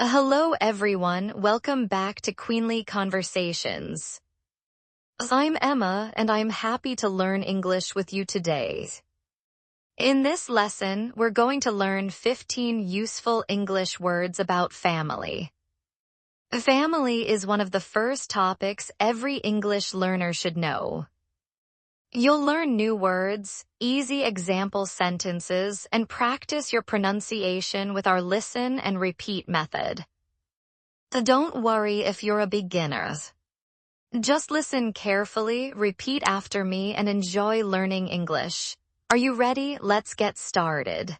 Hello everyone, welcome back to Queenly Conversations. I'm Emma and I'm happy to learn English with you today. In this lesson, we're going to learn 15 useful English words about family. Family is one of the first topics every English learner should know. You'll learn new words, easy example sentences, and practice your pronunciation with our listen and repeat method. Don't worry if you're a beginner. Just listen carefully, repeat after me, and enjoy learning English. Are you ready? Let's get started.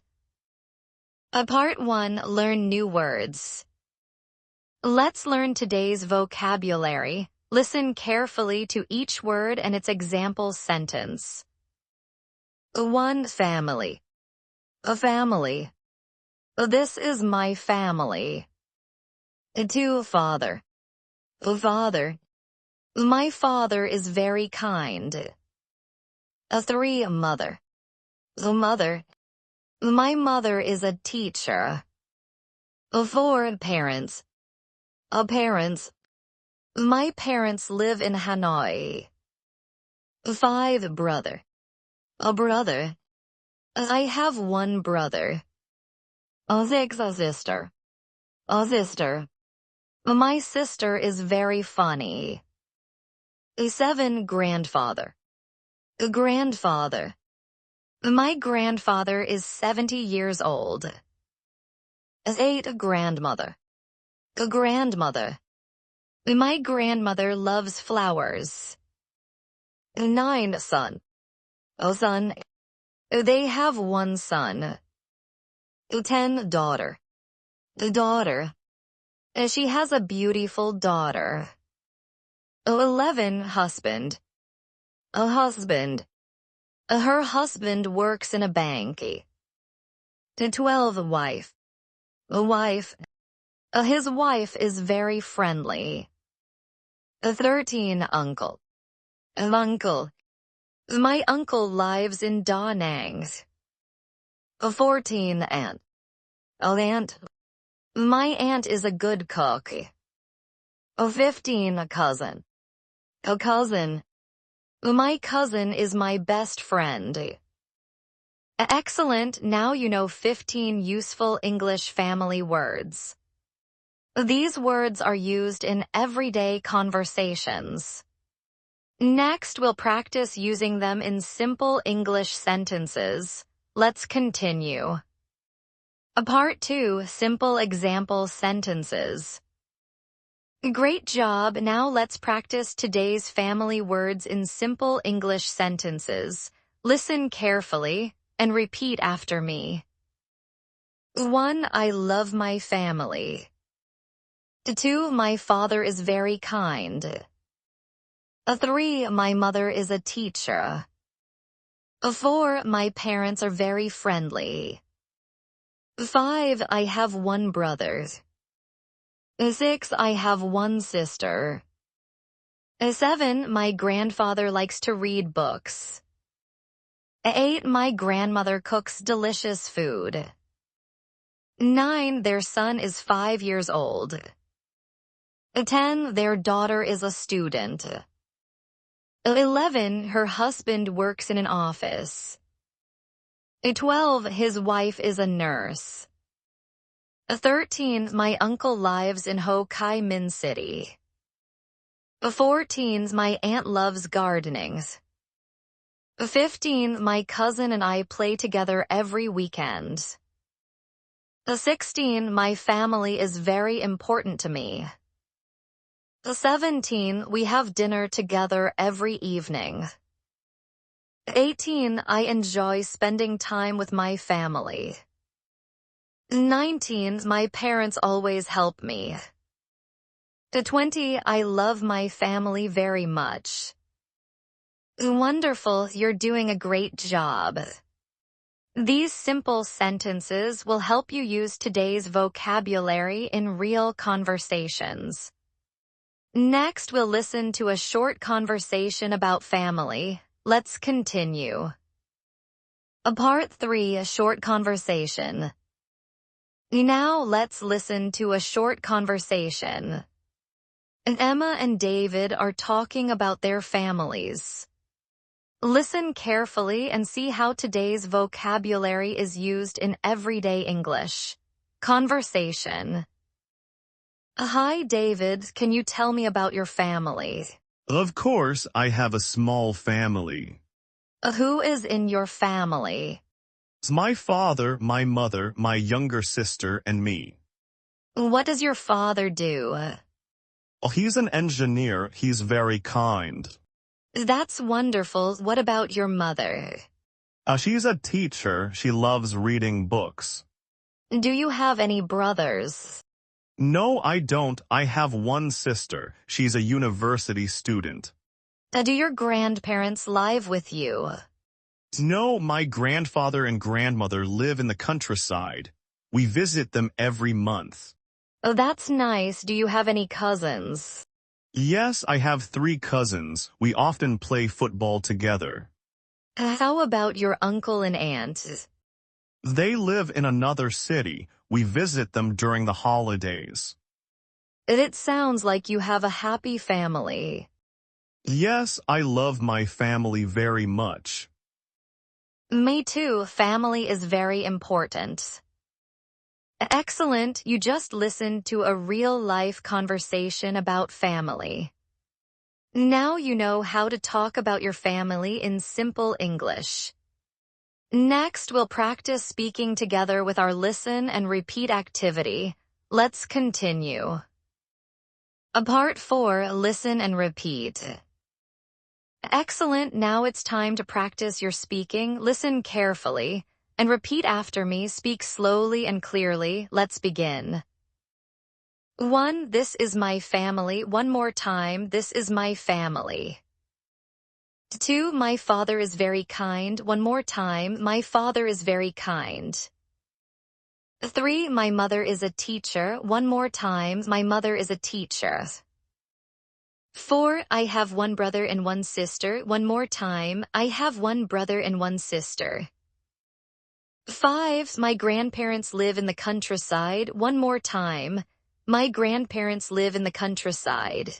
Part 1, learn new words. Let's learn today's vocabulary. Listen carefully to each word and its example sentence. 1. Family. A family. This is my family. 2. Father. Father. My father is very kind. 3. Mother. Mother. My mother is a teacher. 4. Parents. Parents. My parents live in Hanoi. 5. Brother. Brother. I have one brother. 6. Sister. Sister. My sister is very funny. 7. Grandfather. Grandfather. My grandfather is 70 years old. 8. Grandmother. Grandmother. My grandmother loves flowers. 9. Son. Son. They have one son. 10. Daughter. Daughter. She has a beautiful daughter. 11. Husband. A husband. Her husband works in a bank. 12. Wife. A wife. His wife is very friendly. 13. Uncle. Uncle. My uncle lives in Da Nang. 14. Aunt. Aunt. My aunt is a good cook. 15. Cousin. A cousin. My cousin is my best friend. Excellent, now you know 15 useful English family words. These words are used in everyday conversations. Next, we'll practice using them in simple English sentences. Let's continue. Part 2, simple example sentences. Great job, now let's practice today's family words in simple English sentences. Listen carefully and repeat after me. 1. I love my family. 2. My father is very kind. 3. My mother is a teacher. 4. My parents are very friendly. 5. I have one brother. 6. I have one sister. 7. My grandfather likes to read books. 8. My grandmother cooks delicious food. 9. Their son is 5 years old. 10. Their daughter is a student. 11. Her husband works in an office. 12. His wife is a nurse. 13. My uncle lives in Ho Chi Minh City. 14. My aunt loves gardening. 15. My cousin and I play together every weekend. 16. My family is very important to me. 17. We have dinner together every evening. 18. I enjoy spending time with my family. 19. My parents always help me. 20. I love my family very much. Wonderful, you're doing a great job. These simple sentences will help you use today's vocabulary in real conversations. Next, we'll listen to a short conversation about family. Let's continue. Part 3, a short conversation. Now let's listen to a short conversation. Emma and David are talking about their families. Listen carefully and see how today's vocabulary is used in everyday English. Conversation. Hi, David. Can you tell me about your family? Of course, I have a small family. Who is in your family? It's my father, my mother, my younger sister, and me. What does your father do? Well, he's an engineer. He's very kind. That's wonderful. What about your mother? She's a teacher. She loves reading books. Do you have any brothers? No, I don't. I have one sister. She's a university student. Do your grandparents live with you? No, my grandfather and grandmother live in the countryside. We visit them every month. Oh, that's nice. Do you have any cousins? Yes, I have 3 cousins. We often play football together. How about your uncle and aunt? They live in another city. We visit them during the holidays. It sounds like you have a happy family. Yes, I love my family very much. Me too. Family is very important. Excellent. You just listened to a real-life conversation about family. Now you know how to talk about your family in simple English. Next, we'll practice speaking together with our listen and repeat activity. Let's continue. Part 4, listen and repeat. Excellent. Now it's time to practice your speaking. Listen carefully and repeat after me. Speak slowly and clearly. Let's begin. 1. This is my family. One more time. This is my family. 2. My father is very kind. One more time. My father is very kind. 3. My mother is a teacher. One more time. My mother is a teacher. 4. I have one brother and one sister. One more time. I have one brother and one sister. 5. My grandparents live in the countryside. One more time. My grandparents live in the countryside.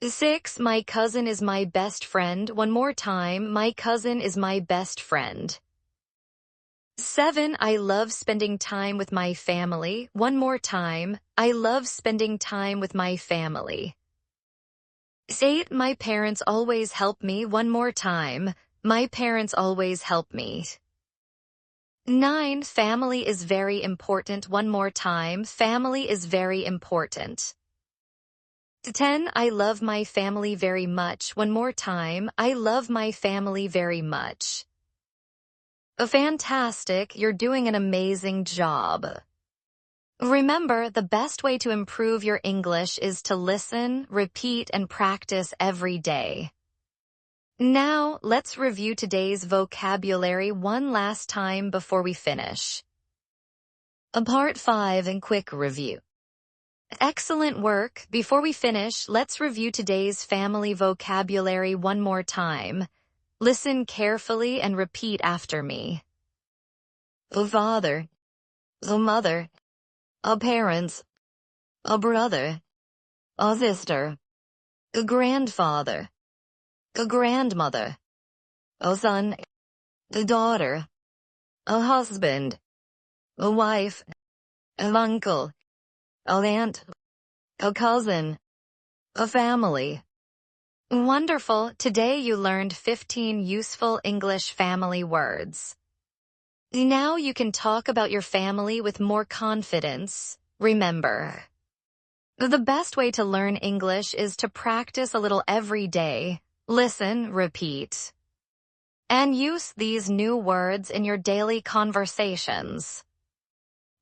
6. My cousin is my best friend. One more time. My cousin is my best friend. 7. I love spending time with my family. One more time. I love spending time with my family. 8. My parents always help me. One more time. My parents always help me. 9. Family is very important. One more time. Family is very important. 10. I love my family very much. One more time. I love my family very much. Fantastic. You're doing an amazing job. Remember, the best way to improve your English is to listen, repeat, and practice every day. Now, let's review today's vocabulary one last time before we finish. Part 5 and quick review. Excellent work. Before we finish, let's review today's family vocabulary one more time. Listen carefully and repeat after me. A father, a mother, a parents, a brother, a sister, a grandfather, a grandmother, a son, a daughter, a husband, a wife, an uncle, an aunt, a cousin, a family. Wonderful! Today you learned 15 useful English family words. Now you can talk about your family with more confidence. Remember, the best way to learn English is to practice a little every day. Listen, repeat, and use these new words in your daily conversations.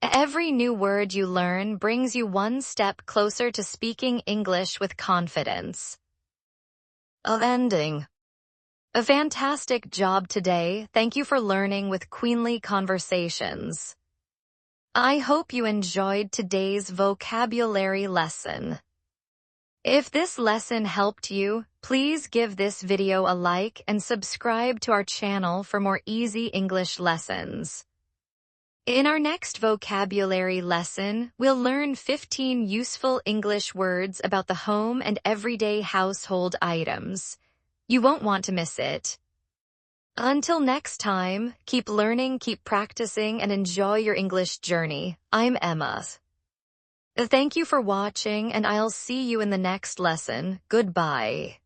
Every new word you learn brings you one step closer to speaking English with confidence. Ending. A fantastic job today. Thank you for learning with Queenly Conversations. I hope you enjoyed today's vocabulary lesson. If this lesson helped you, please give this video a like and subscribe to our channel for more easy English lessons. In our next vocabulary lesson, we'll learn 15 useful English words about the home and everyday household items. You won't want to miss it. Until next time, keep learning, keep practicing, and enjoy your English journey. I'm Emma. Thank you for watching, and I'll see you in the next lesson. Goodbye.